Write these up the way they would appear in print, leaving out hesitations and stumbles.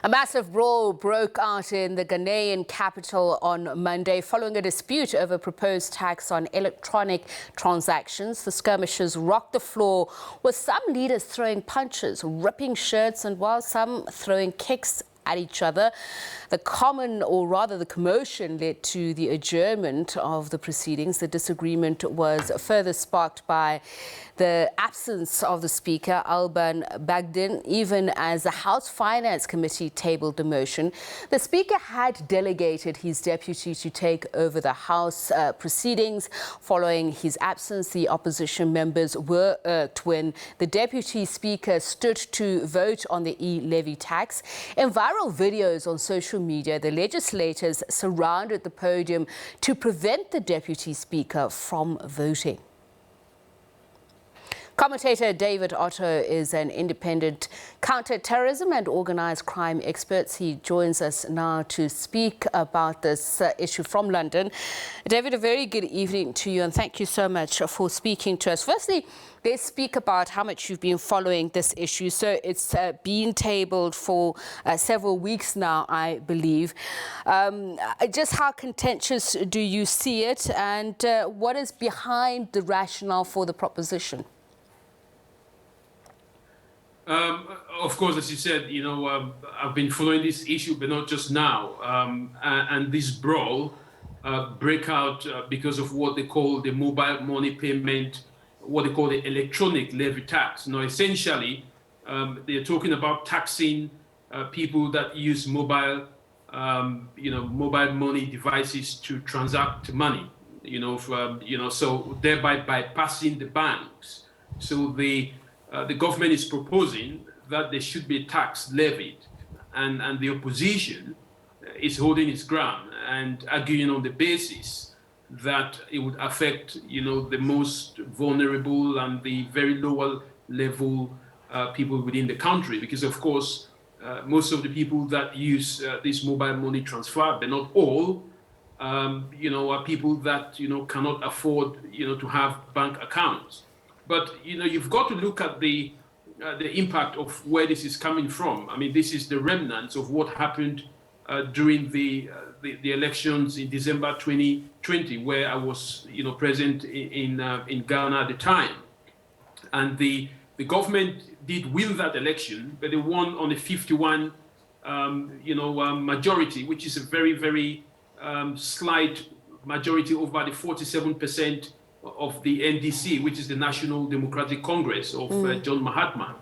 A massive brawl broke out in the Ghanaian capital on Monday following a dispute over proposed tax on electronic transactions. The skirmishes rocked the floor, with some leaders throwing punches, ripping shirts, and while some throwing kicks at each other. The commotion led to the adjournment of the proceedings. The disagreement was further sparked by the absence of the Speaker, Alban Bagdin, even as the House Finance Committee tabled the motion. The Speaker had delegated his deputy to take over the House proceedings. Following his absence, the opposition members were irked when the Deputy Speaker stood to vote on the e-levy tax. In viral videos on social media, the legislators surrounded the podium to prevent the Deputy Speaker from voting. Commentator David Otto is an independent counter-terrorism and organised crime expert. He joins us now to speak about this issue from London. David, a very good evening to you and thank you so much for speaking to us. Firstly, let's speak about how much you've been following this issue. So it's been tabled for several weeks now, I believe. Just how contentious do you see it, and what is behind the rationale for the proposition? Of course, as you said, I've been following this issue, but not just now. And this brawl break out because of what they call the mobile money payment, what they call the electronic levy tax. Now, essentially, they're talking about taxing people that use mobile money devices to transact money. So thereby bypassing the banks. So the government is proposing that there should be a tax levied, and the opposition is holding its ground and arguing on the basis that it would affect, the most vulnerable and the very lower level people within the country. Because, of course, most of the people that use this mobile money transfer, but not all, are people that, cannot afford, to have bank accounts. But you've got to look at the impact of where this is coming from. I mean, this is the remnants of what happened during the elections in December 2020, where I was present in Ghana at the time, and the government did win that election, but they won on a 51 majority, which is a very, very slight majority over the 47% of the NDC, which is the National Democratic Congress of John Mahatma.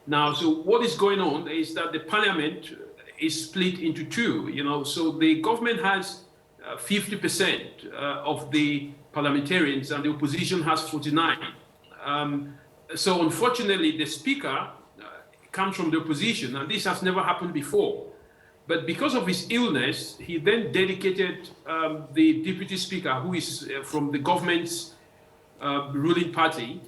Now, so what is going on is that the parliament is split into two, so the government has 50% of the parliamentarians and the opposition has 49. So unfortunately, the speaker comes from the opposition, and this has never happened before. But because of his illness, he then dedicated the deputy speaker, who is from the government's ruling party,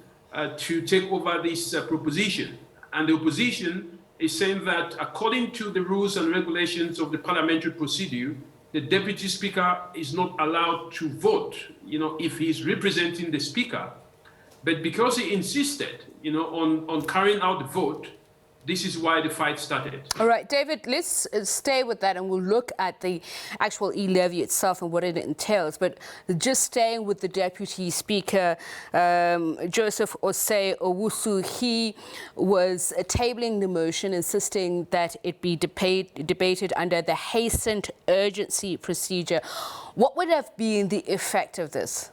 to take over this proposition. And the opposition is saying that according to the rules and regulations of the parliamentary procedure, the deputy speaker is not allowed to vote, if he's representing the speaker. But because he insisted, on carrying out the vote, this is why the fight started. All right, David, let's stay with that and we'll look at the actual e-levy itself and what it entails. But just staying with the Deputy Speaker, Joseph Osei Owusu, he was tabling the motion, insisting that it be debated under the hastened urgency procedure. What would have been the effect of this?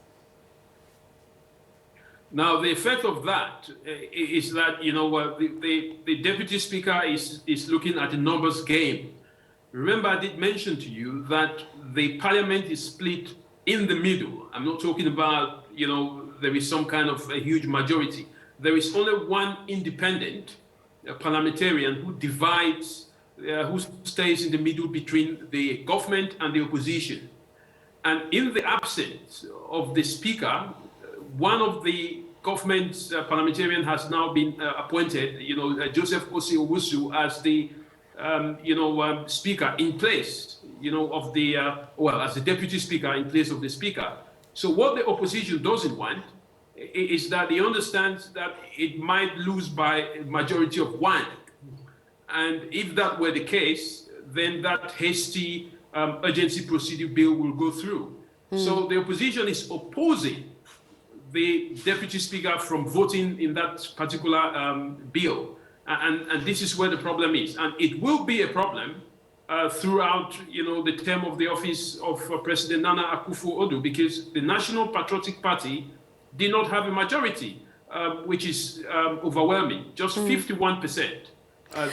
Now, the effect of that is that, the Deputy Speaker is looking at a numbers game. Remember, I did mention to you that the Parliament is split in the middle. I'm not talking about, there is some kind of a huge majority. There is only one independent parliamentarian who divides, who stays in the middle between the government and the opposition. And in the absence of the Speaker, one of the government's parliamentarian has now been appointed, Joseph Osei Owusu, as the, speaker in place, of the, as the deputy speaker in place of the speaker. So what the opposition doesn't want is that he understands that it might lose by a majority of one. And if that were the case, then that hasty urgency procedure bill will go through. So the opposition is opposing the deputy speaker from voting in that particular bill. And this is where the problem is. And it will be a problem throughout, the term of the office of President Nana Akufo-Addo, because the National Patriotic Party did not have a majority, which is overwhelming. Just 51%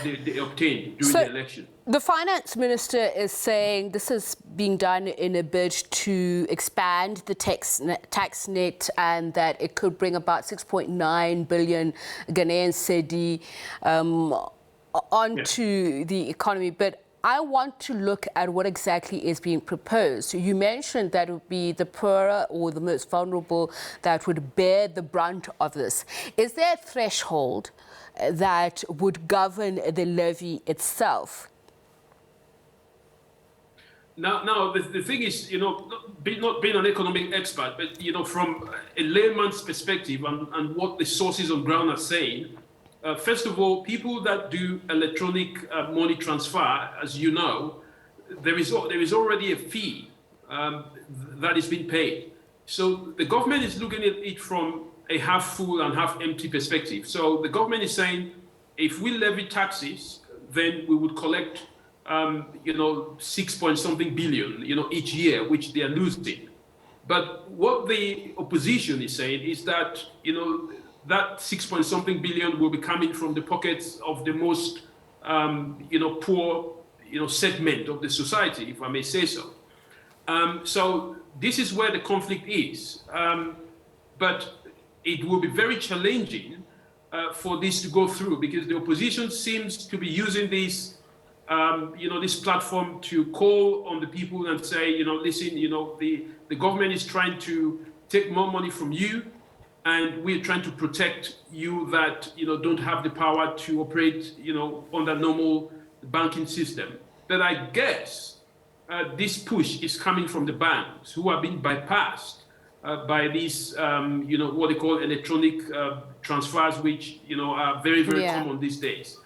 they obtained during the election. The finance minister is saying this is being done in a bid to expand the tax net, and that it could bring about 6.9 billion Ghanaian cedi onto the economy. But I want to look at what exactly is being proposed. You mentioned that it would be the poorer or the most vulnerable that would bear the brunt of this. Is there a threshold that would govern the levy itself? Now, the thing is, not being an economic expert, but, from a layman's perspective and what the sources on ground are saying, first of all, people that do electronic money transfer, as you know, there is already a fee that is being paid. So the government is looking at it from a half full and half empty perspective. So the government is saying, if we levy taxes, then we would collect 6-point-something billion, each year, which they are losing. But what the opposition is saying is that, that 6-point-something billion will be coming from the pockets of the most, poor, segment of the society, if I may say so. So this is where the conflict is. But it will be very challenging for this to go through, because the opposition seems to be using this this platform to call on the people and say, listen, the government is trying to take more money from you, and we're trying to protect you that, don't have the power to operate, under normal banking system. But I guess this push is coming from the banks, who are being bypassed by these, what they call electronic transfers, which, are very, very common these days.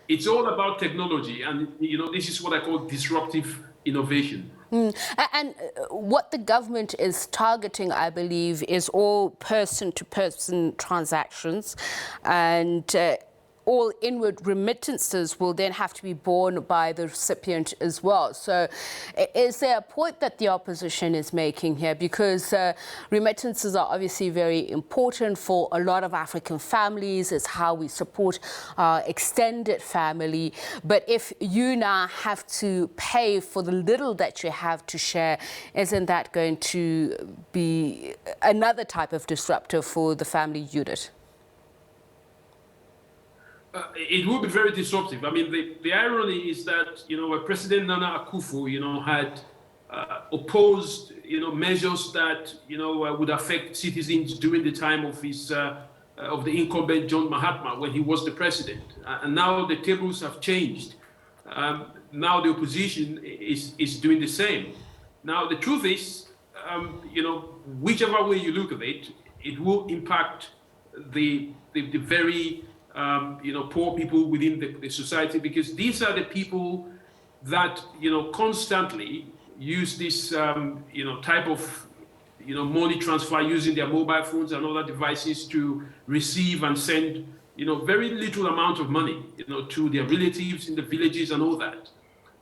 It's all about technology, and this is what I call disruptive innovation. And what the government is targeting, I believe, is all person-to-person transactions, and all inward remittances will then have to be borne by the recipient as well. So is there a point that the opposition is making here? Because remittances are obviously very important for a lot of African families. It's how we support our extended family. But if you now have to pay for the little that you have to share, isn't that going to be another type of disruptor for the family unit? It will be very disruptive. I mean, the irony is that, President Nana Akufo, had opposed, measures that, would affect citizens during the time of of the incumbent John Mahatma when he was the president. And now the tables have changed. Now the opposition is doing the same. Now, the truth is, whichever way you look at it, it will impact the very poor people within the society, because these are the people that, constantly use this, type of, money transfer using their mobile phones and other devices to receive and send, very little amount of money, to their relatives in the villages and all that.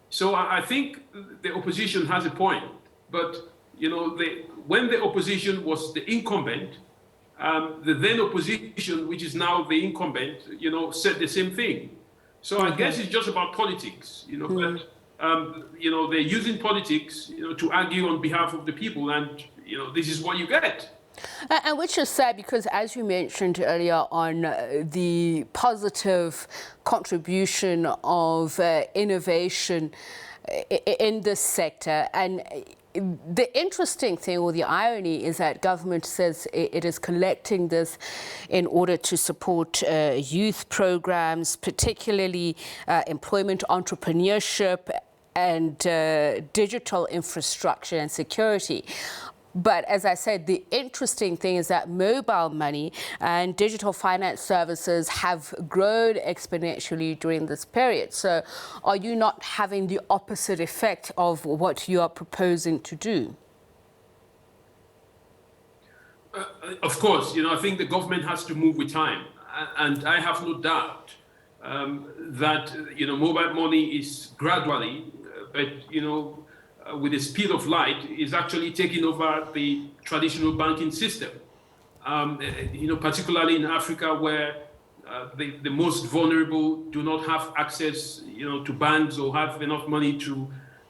So I think the opposition has a point, but, when the opposition was the incumbent, the then opposition, which is now the incumbent, said the same thing. So I guess it's just about politics, but, they're using politics, to argue on behalf of the people, and, this is what you get. And which is sad, because as you mentioned earlier on, the positive contribution of innovation in this sector, and the interesting thing, or the irony, is that government says it is collecting this in order to support youth programs, particularly employment, entrepreneurship, and digital infrastructure and security. But as I said, the interesting thing is that mobile money and digital finance services have grown exponentially during this period. So are you not having the opposite effect of what you are proposing to do? Of course, I think the government has to move with time. And I have no doubt that, mobile money is gradually, but, with the speed of light, is actually taking over the traditional banking system. Particularly in Africa, where the most vulnerable do not have access, to banks or have enough money to,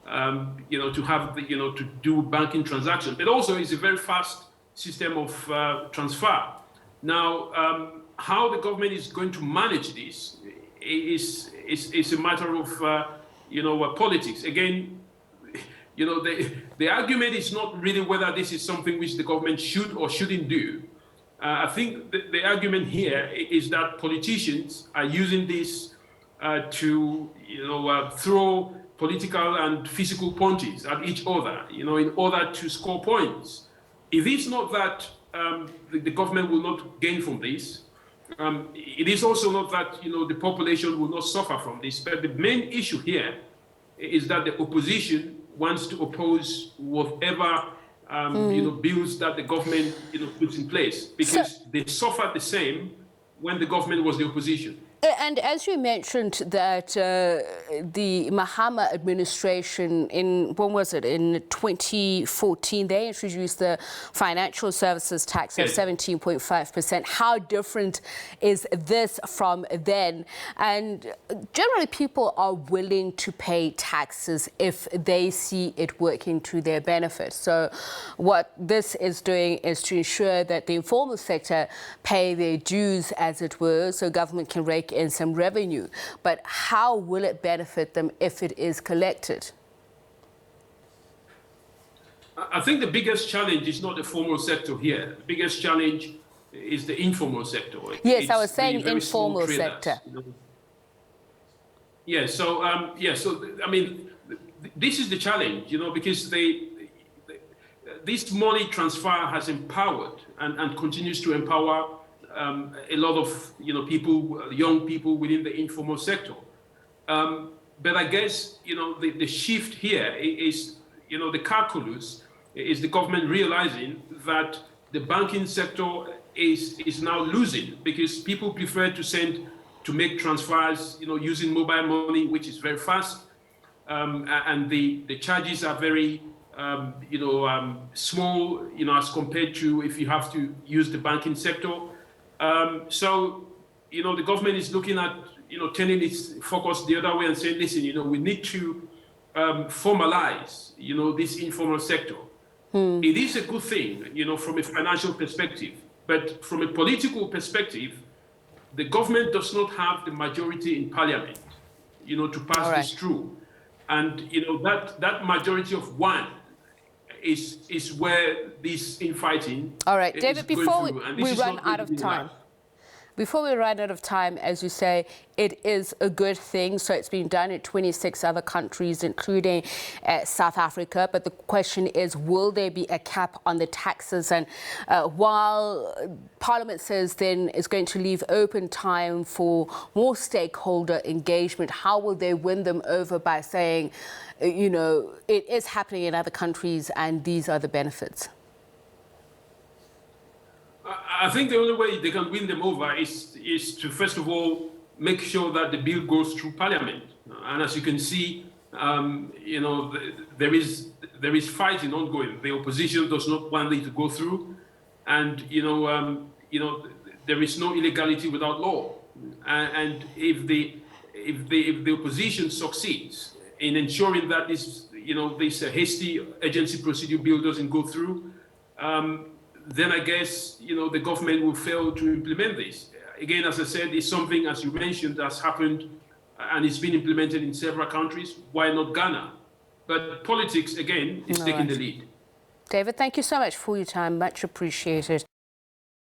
to do banking transactions. But also, it's a very fast system of transfer. Now, how the government is going to manage this is a matter of, politics. Again, the argument is not really whether this is something which the government should or shouldn't do. I think the argument here is that politicians are using this to, throw political and physical punches at each other, in order to score points. It is not that the government will not gain from this. It is also not that, the population will not suffer from this. But the main issue here is that the opposition wants to oppose whatever bills that the government puts in place, because they suffered the same when the government was the opposition. And as you mentioned that the Mahama administration in 2014, they introduced the financial services tax of 17.5%. How different is this from then? And generally people are willing to pay taxes if they see it working to their benefit. So what this is doing is to ensure that the informal sector pay their dues, as it were, so government can rake in some revenue. But how will it benefit them if it is collected? I think the biggest challenge is not the formal sector here. The biggest challenge is the informal sector. Yes, I was saying informal sector. Yeah, so I mean, this is the challenge, because this money transfer has empowered and continues to empower a lot of people, young people within the informal sector. But I guess the shift here is the calculus is the government realizing that the banking sector is now losing, because people prefer to make transfers using mobile money, which is very fast, and the charges are very small as compared to if you have to use the banking sector. So, the government is looking at, turning its focus the other way and saying, listen, we need to formalize, this informal sector. It is a good thing, from a financial perspective, but from a political perspective, the government does not have the majority in parliament, to pass this through. And, that majority of one is where this infighting. All right, David, before we run out of time. Before we run out of time, as you say, it is a good thing. So it's been done in 26 other countries, including South Africa. But the question is, will there be a cap on the taxes? And while Parliament says then it's going to leave open time for more stakeholder engagement, how will they win them over by saying, it is happening in other countries and these are the benefits? I think the only way they can win them over is to, first of all, make sure that the bill goes through Parliament. And as you can see, there is fighting ongoing. The opposition does not want it to go through, and there is no illegality without law. And if the opposition succeeds in ensuring that this hasty agency procedure bill doesn't go through, then I guess, the government will fail to implement this. Again, as I said, it's something, as you mentioned, that's happened and it's been implemented in several countries. Why not Ghana? But politics, again, is taking the lead. David, thank you so much for your time. Much appreciated.